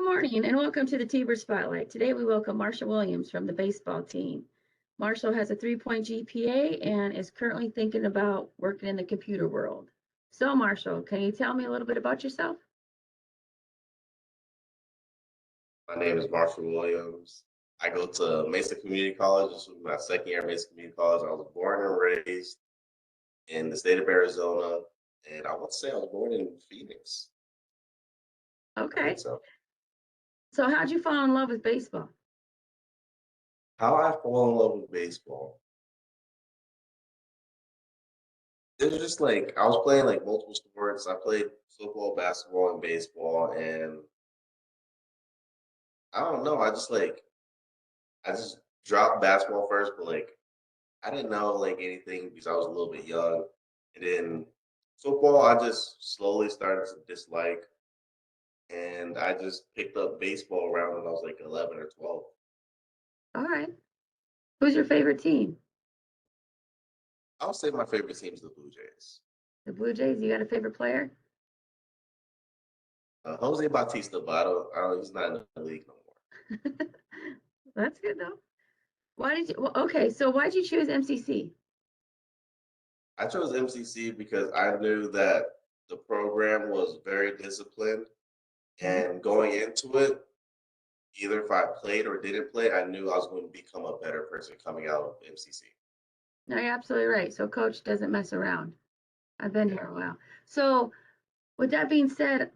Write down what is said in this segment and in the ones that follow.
Good morning and welcome to the Tabor Spotlight. Today we welcome Marshall Williams from the baseball team. Marshall has a 3.0 GPA and is currently thinking about working in the computer world. So Marshall, can you tell me a little bit about yourself? My name is Marshall Williams. I go to Mesa Community College. This was my second year at Mesa Community College. I was born and raised in the state of Arizona, and I want to say I was born in Phoenix. I Okay. think so. So how'd you fall in love with baseball? How I fall in love with baseball. It was just like I was playing like multiple sports. I played football, basketball, and baseball, and I don't know. I just dropped basketball first, but like I didn't know like anything because I was a little bit young. And then football, I just slowly started to dislike, and I just picked up baseball around when I was like 11 or 12. All right. Who's your favorite team? I would say my favorite team is the Blue Jays. The Blue Jays. You got a favorite player? Jose Bautista, but he's not in the league no more. That's good though. Okay, so why'd you choose MCC? I chose MCC because I knew that the program was very disciplined, and going into it, either if I played or didn't play, I knew I was going to become a better person coming out of MCC. No, you're absolutely right. So coach doesn't mess around. I've been here a while. So with that being said,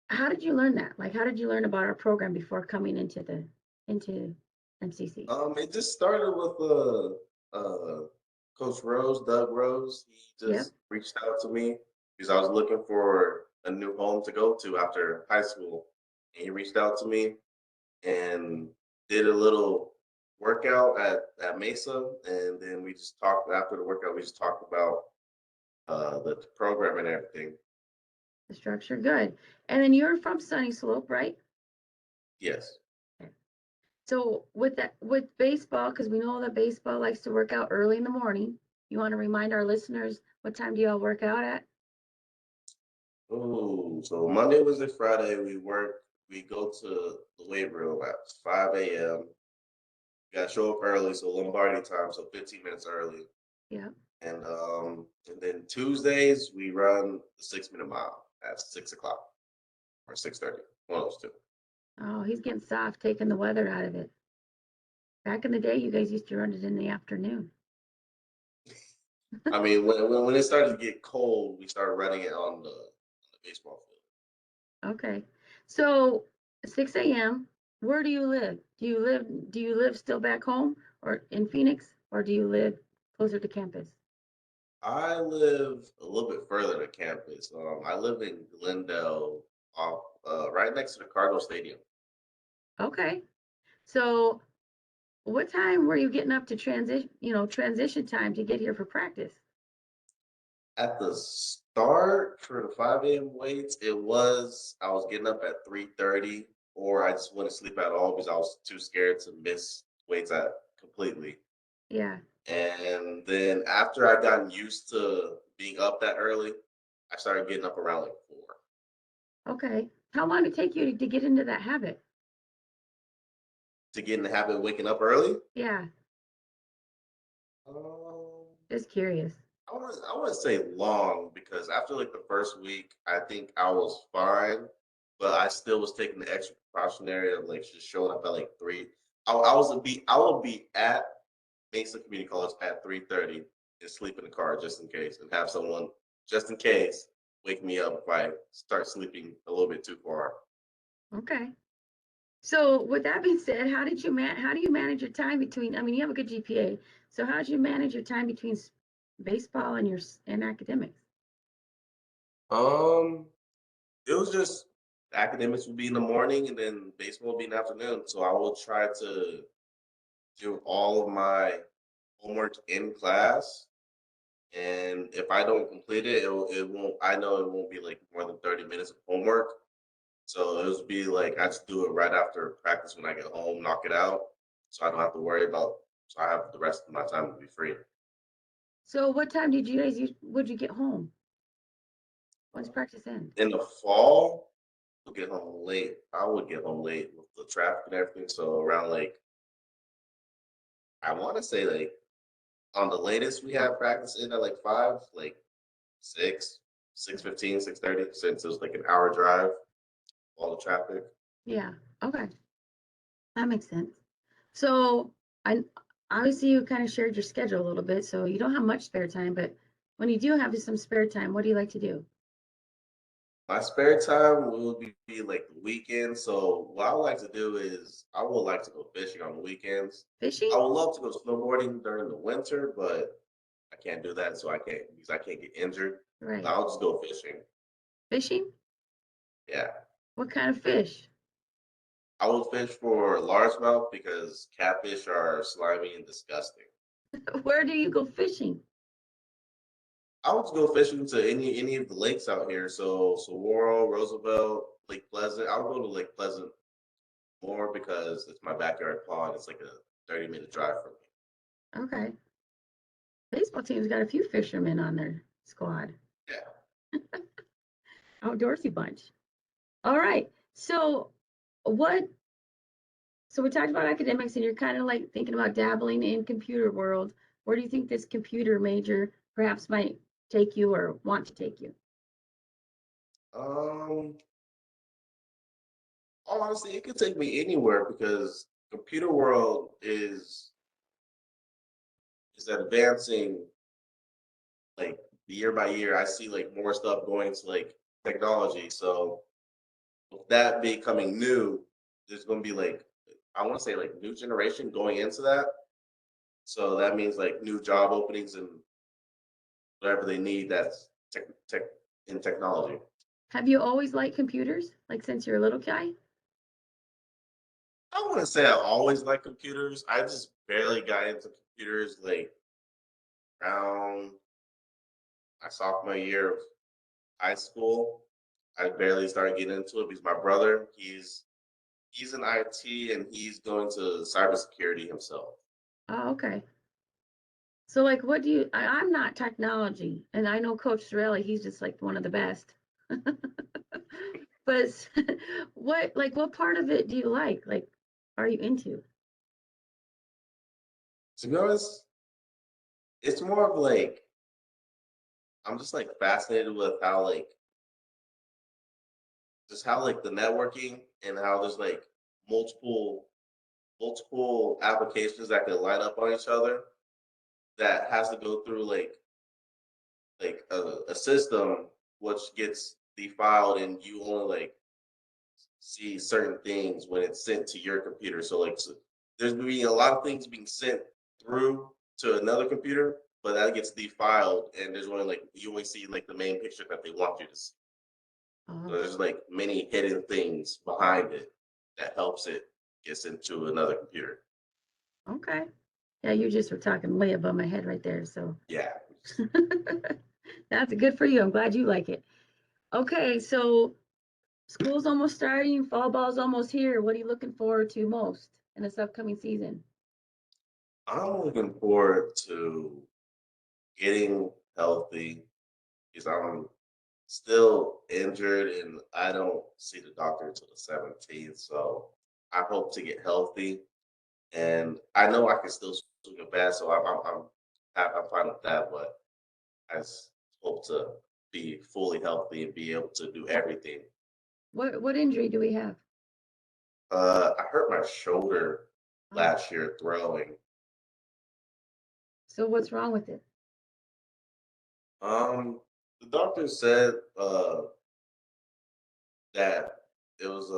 how did you learn that? Like, how did you learn about our program before coming into MCC? It just started with Coach Rose, Doug Rose. He Yep. just reached out to me because I was looking for a new home to go to after high school, and he reached out to me and did a little workout at Mesa, and then we just talked after the workout. We just talked about the program and everything. The structure, good. And then you're from Sunny Slope, right? Yes. Okay. So with baseball, because we know that baseball likes to work out early in the morning, you want to remind our listeners what time do y'all work out at? Oh, so Monday, Wednesday, Friday, we go to the weight room at 5 a.m. You gotta show up early, so Lombardi time, so 15 minutes early. Yeah. And then Tuesdays we run the 6 minute mile at 6 o'clock or 6:30. One of those two. Oh, he's getting soft, taking the weather out of it. Back in the day, you guys used to run it in the afternoon. I mean, when it started to get cold, we started running it on the baseball field. Okay. So 6 a.m. Where do you live? Do you live still back home or in Phoenix, or do you live closer to campus? I live a little bit further to campus. I live in Glendale, off right next to the Cardinal Stadium. Okay. So what time were you getting up to transition time to get here for practice? At the start for the 5 a.m. weights, I was getting up at 3:30, or I just wouldn't sleep at all because I was too scared to miss weights at completely. Yeah. And then after I got used to being up that early, I started getting up around like 4. Okay. How long did it take you to get into that habit? To get in the habit of waking up early. Yeah. Um, Just curious. I wouldn't say long because after like the first week, I think I was fine, but I still was taking the extra precautionary of like just showing up at like 3. I would be at Mesa Community College at 3:30 and sleep in the car just in case, and have someone just in case wake me up if I start sleeping a little bit too far. Okay. So with that being said, how do you manage your time between, I mean, you have a good GPA. So how did you manage your time between baseball and academics? Um, it was just academics would be in the morning and then baseball would be in the afternoon. So I will try to do all of my homework in class. And if I don't complete it, it won't. I know it won't be like more than 30 minutes of homework. So it would be like I just do it right after practice when I get home, knock it out, so I don't have to worry about. So I have the rest of my time to be free. So what time would you get home? When's practice end? In the fall, get home late. I would get home late with the traffic and everything. So around like I want to say like on the latest we had practice in at like 5, like 6, 6:15, 6:30, since it was like an hour drive, all the traffic. Yeah. Okay. That makes sense. So I obviously you kind of shared your schedule a little bit, so you don't have much spare time, but when you do have some spare time, what do you like to do? My spare time will be like the weekend. So what I like to do is I would like to go fishing on the weekends. I Fishing? would love to go snowboarding during the winter, but I can't do that, so I can't because I can't get injured. So Right. I'll just go fishing. Fishing? Yeah. What kind of fish? I will fish for largemouth because catfish are slimy and disgusting. Where do you go fishing? I would go fishing to any of the lakes out here. So Saguaro, Roosevelt, Lake Pleasant. I'll go to Lake Pleasant more because it's my backyard pond. It's like a 30-minute drive from me. Okay. Baseball team's got a few fishermen on their squad. Yeah. Outdoorsy bunch. All right. What so we talked about academics and you're kind of like thinking about dabbling in computer world. Where do you think this computer major perhaps might take you or want to take you? Um, honestly, it could take me anywhere because computer world is advancing like year by year. I see like more stuff going to like technology. So with that becoming new, there's going to be like I want to say like new generation going into that. So that means like new job openings and whatever they need that's tech in technology. Have you always liked computers? Like since you're a little guy? I wouldn't say I always like computers. I just barely got into computers like around my sophomore year of high school. I barely started getting into it because my brother, he's in IT and he's going to cybersecurity himself. Oh, okay. So like what do you I'm not technology and I know Coach Sorelli, he's just like one of the best. But what part of it do you like? Like are you into? To be honest, it's more of like I'm just like fascinated with how like just how like the networking and how there's like multiple multiple applications that can line up on each other that has to go through like a system which gets defiled and you only like see certain things when it's sent to your computer. So like there's being a lot of things being sent through to another computer, but that gets defiled and there's only like you only see like the main picture that they want you to see. So Oh, there's like many hidden things behind it that helps it gets into another computer. okay. Yeah, you just were talking way above my head right there. So Yeah. that's good for you. I'm glad you like it. Okay, so school's almost starting, fall ball's almost here. What are you looking forward to most in this upcoming season? I'm looking forward to getting healthy because I'm still injured and I don't see the doctor until the 17th. So I hope to get healthy and I know I can still swing a bat. So I'm fine with that, but I just hope to be fully healthy and be able to do everything. What injury do we have? I hurt my shoulder Oh, last year throwing. so what's wrong with it? The doctor said that it was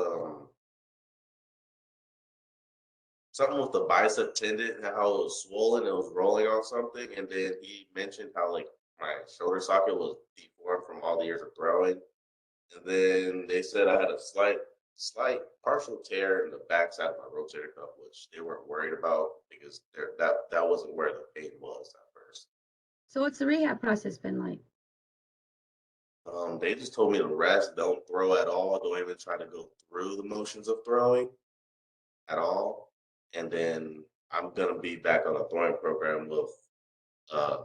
something with the bicep tendon and how it was swollen. It was rolling on something, and then he mentioned how like my shoulder socket was deformed from all the years of throwing. And then they said I had a slight partial tear in the backside of my rotator cuff, which they weren't worried about because that wasn't where the pain was at first. So what's the rehab process been like? They just told me to rest, don't throw at all, don't even try to go through the motions of throwing at all. And then I'm gonna be back on a throwing program with uh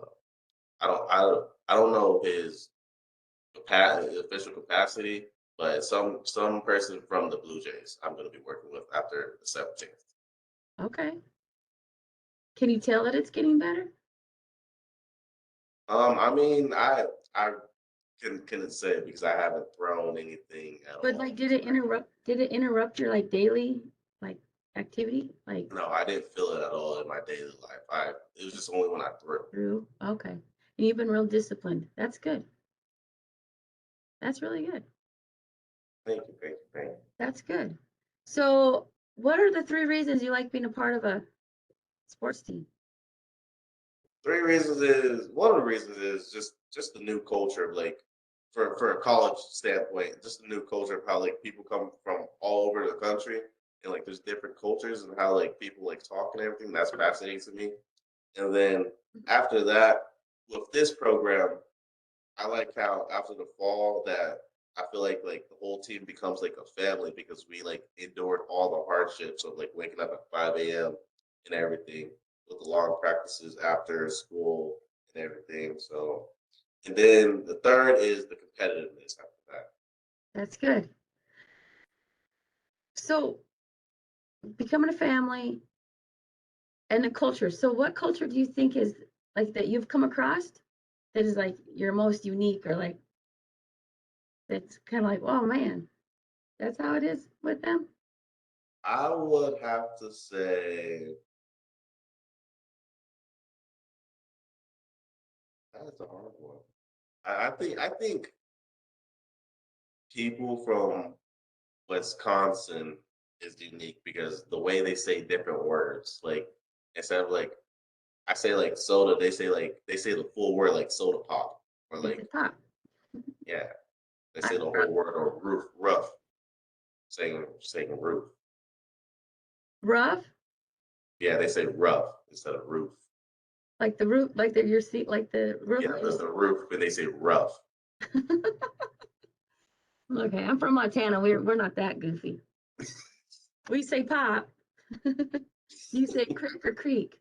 I don't know his official capacity, but some person from the Blue Jays I'm going to be working with after the 17th. Okay. Can you tell that it's getting better? I mean, I couldn't say because I haven't thrown anything at But like, all. So did it interrupt your like daily like activity? Like no, I didn't feel it at all in my daily life. It was just only when I threw. through? Okay. And you've been real disciplined. That's good. That's really good. Thank you, thank you, thank you. That's good. So, what are the 3 reasons you like being a part of a sports team? Three reasons is one of the reasons is just the new culture of like for a college standpoint, just the new culture of how like people come from all over the country and like there's different cultures and how like people like talk and everything. That's fascinating to me. And then after that, with this program, I like how after the fall that I feel like the whole team becomes like a family because we like endured all the hardships of like waking up at 5 a.m. and everything with the long practices after school and everything. So and then the third is the competitiveness after that. That's good. So, becoming a family and the culture. So, what culture do you think is like that you've come across that is like your most unique or like that's kind of like, oh man, that's how it is with them? I would have to say that's a hard one. I think people from Wisconsin is unique because the way they say different words, like instead of like I say like soda, they say the full word like soda pop or It's a like pop. yeah, they I, say the whole word or roof rough, saying roof. rough, Yeah, they say rough instead of roof. like the roof, like your seat, like the roof. Yeah, the roof, but they say rough. Okay, I'm from Montana. We're not that goofy. We say pop. You say creek or creek.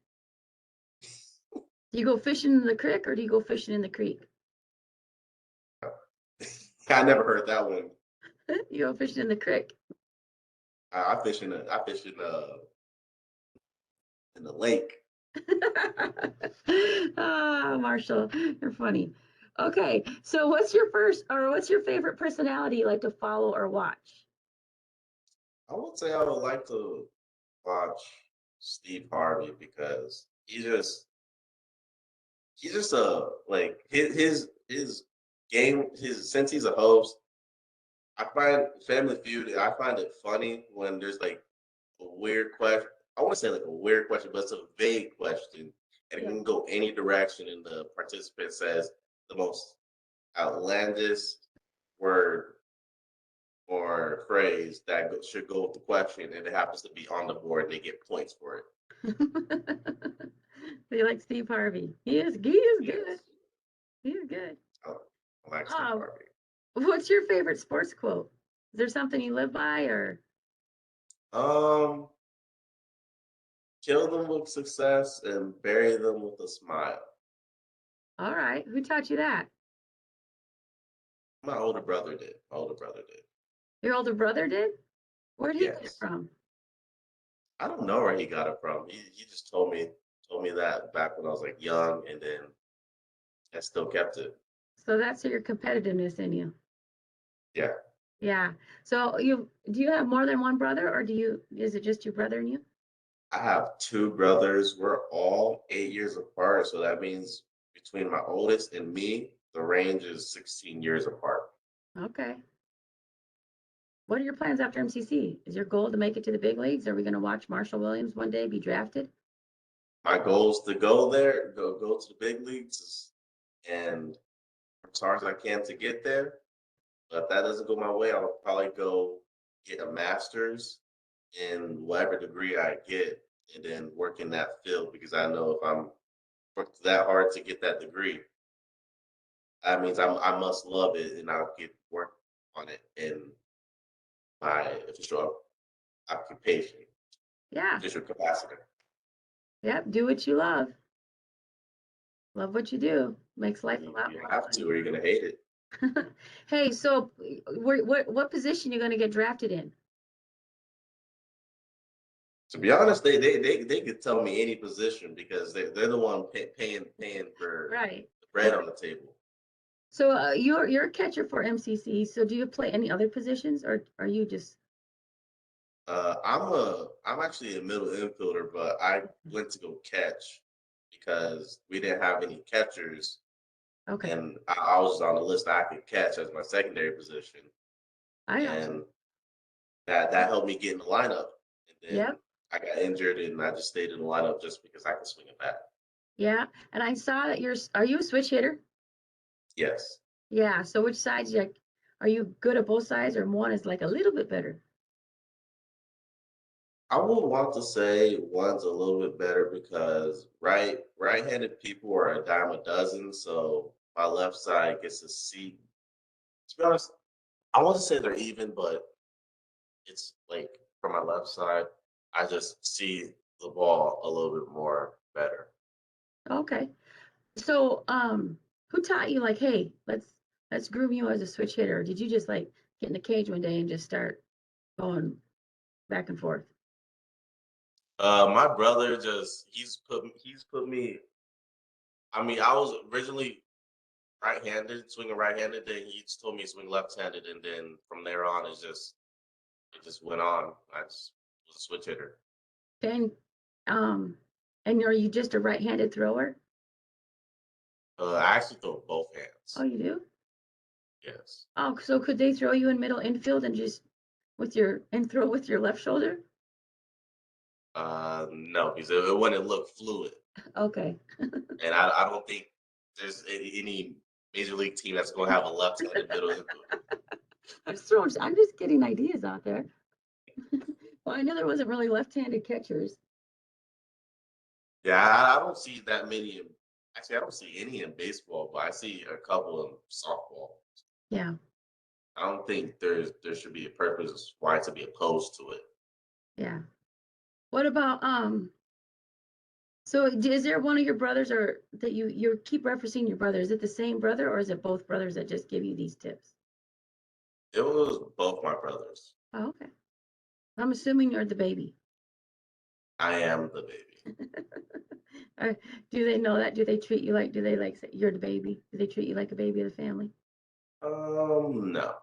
Do you go fishing in the creek or do you go fishing in the creek? I never heard that one. You go fishing in the creek. I fish in the lake. Ah, Marshall, you're funny. Okay, so what's your favorite personality you like to follow or watch? I would say I would like to watch Steve Harvey because he's just a like his game his since he's a host. I find Family Feud. I find it funny when there's like a weird question. I want to say like a weird question, but it's a vague question, and it Yeah. can go any direction. And the participant says the most outlandish word or phrase that should go with the question, and it happens to be on the board, and they get points for it. So you like Steve Harvey? He is good. Yes, He is good. I like Steve Um, Harvey. what's your favorite sports quote? Is there something you live by or Um, Kill them with success and bury them with a smile. all right, who taught you that? My older brother did. My older brother did. Your older brother did? Where'd he get it Yes. from? I don't know where he got it from. He just told me that back when I was like young, and then I still kept it. So that's your competitiveness in you. Yeah, Yeah. So do you have more than one brother or is it just your brother and you? I have two brothers. We're all 8 years apart, so that means between my oldest and me, the range is 16 years apart. Okay. What are your plans after MCC? Is your goal to make it to the big leagues? Are we going to watch Marshall Williams one day be drafted? My goal is to go there, go to the big leagues, and as hard as I can to get there. But if that doesn't go my way, I'll probably go get a master's in whatever degree I get and then work in that field because I know if I'm worked that hard to get that degree, that means I must love it and I'll get work on it in my official occupation, Yeah. official capacity. Yep. Do what you love. Love what you do. Makes life a lot You more have fun. to or you're gonna hate it. Hey, so what position you gonna get drafted in? To be honest, they could tell me any position because they're the one paying for Right. the bread on the table. So you're a catcher for MCC. So do you play any other positions, or are you just I'm actually a middle infielder, but I went to go catch because we didn't have any catchers, okay? and I was on the list I could catch as my secondary position, I got you. and that helped me get in the lineup. And then Yep. I got injured, and I just stayed in the lineup just because I could swing a bat. Yeah. And I saw that are you a switch hitter? Yes. Yeah. So which sides like are you good at both sides, or one is like a little bit better? I would want to say one's a little bit better because right-handed people are a dime a dozen. So my left side gets a seat. To be honest, I want to say they're even, but it's like from my left side, I just see the ball a little bit more better. Okay. So who taught you like, hey, let's groom you as a switch hitter? Or did you just like get in the cage one day and just start going back and forth? My brother just he's put me. I mean, I was originally right-handed, swinging right-handed. Then he just told me to swing left-handed, and then from there on, it just went on. I just was a switch hitter. And um and are you just a right-handed thrower? I actually throw both Oh, hands. you do? Yes. Oh, so could they throw you in middle infield and just throw with your left shoulder? No, because it wouldn't look fluid, Okay. and I don't think there's any major league team that's going to have a left-handed middle infielder. I'm just getting ideas out there. Well, I know there wasn't really left-handed catchers. Yeah, I don't see that many. Actually, I don't see any in baseball, but I see a couple in softball. Yeah, I don't think there should be a purpose why to be opposed to it. yeah. What about so is there one of your brothers or that you keep referencing your brother? Is it the same brother or is it both brothers that just give you these tips? It was both my brothers. Oh, okay. I'm assuming you're the baby. I am the baby. Uh, do they know that? Do they like say you're the baby? Do they treat you like a baby of the family? No,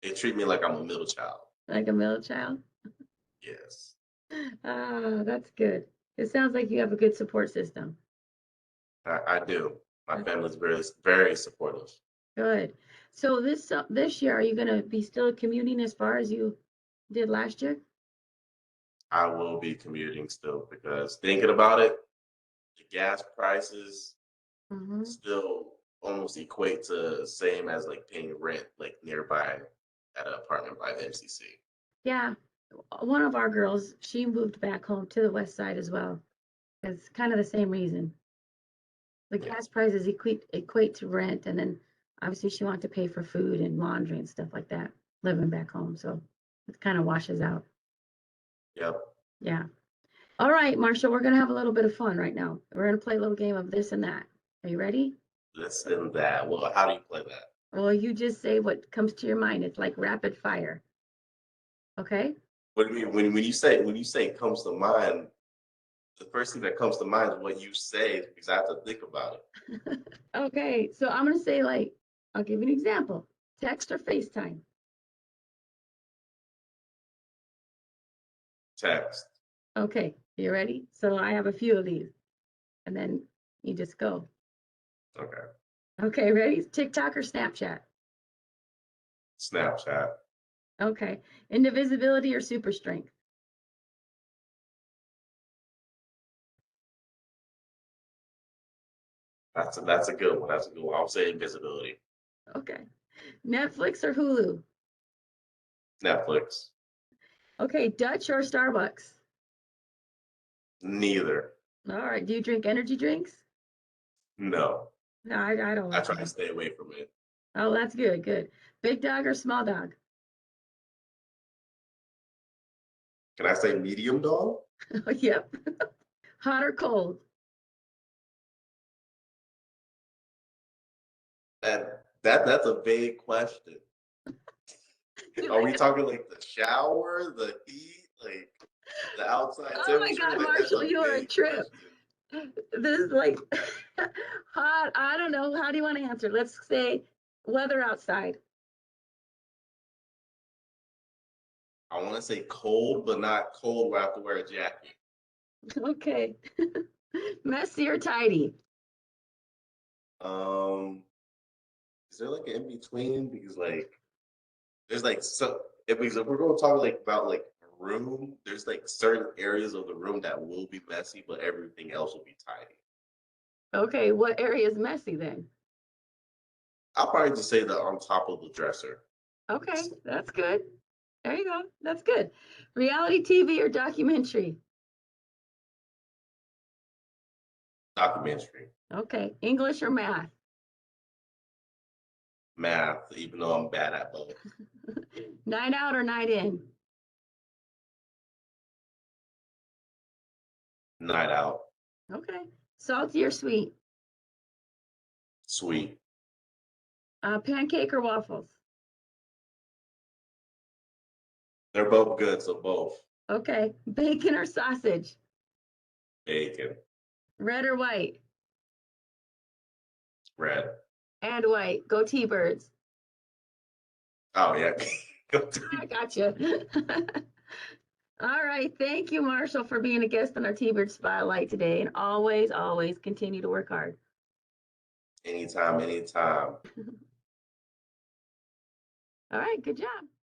they treat me like I'm a middle child. Like a middle child? Yes, Ah, that's good. It sounds like you have a good support system. I do. My That's family's very supportive. good. So this year, are you gonna be still commuting as far as you did last year? I will be commuting still because thinking about it, the gas prices Hmm. still almost equate to same as like paying rent like nearby at an apartment by the MCC. Yeah, one of our girls, she moved back home to the west side as well. It's kind of the same reason. The Yeah. gas prices equate to rent, and then obviously she wanted to pay for food and laundry and stuff like that, living back home. So it kind of washes out. Yep. Yeah. All right, Marshall, we're gonna have a little bit of fun right now. We're gonna play a little game of this and that. Are you ready? This and that. Well, how do you play that? Well, you just say what comes to your mind. It's like rapid fire. Okay? What do you mean when you say comes to mind? The first thing that comes to mind is what you say because I have to think about it. Okay. So I'm gonna say like, I'll give you an example. Text or FaceTime. Text. Okay, you ready? So I have a few of these, and then you just go. Okay. Okay, ready? TikTok or Snapchat? Snapchat. Okay. Indivisibility or super strength? That's a good one. That's a good one. I'll say invisibility. Okay. Netflix or Hulu? Netflix. Okay, Dutch or Starbucks? Neither. All right. Do you drink energy drinks? No. No, I don't I like try to them. stay away from it. Oh, that's good. Good. Big dog or small dog? Can I say medium dog? Yep. Hot or cold? That's a vague question. You Are we like, talking like the shower, the heat, like the outside oh my temperature? God, Like that's Marshall, a you are a vague trip. question. This is like hot. I don't know. How do you want to answer? Let's say weather outside. I want to say cold, but not cold where I have to wear a jacket. Okay. Messy or tidy? Um, is there like an in between? Because like there's like so because if we're going to talk like about like a room, there's like certain areas of the room that will be messy, but everything else will be tidy. Okay, what area is messy then? I'll probably just say that on top of the dresser. Okay, that's good. There you go. That's good. Reality TV or documentary? Documentary, Okay, English or math? math, even though I'm bad at both. Night out or night in? Night out, Okay. Salty or sweet? sweet. Pancake or waffles? They're both good, so both. Okay. Bacon or sausage? Bacon, Red or white? red. And white. Go T-Birds. Oh yeah. I gotcha. All right. Thank you, Marshall, for being a guest on our T-Bird Spotlight today. And always, always continue to work hard. Anytime, anytime. All right. Good job.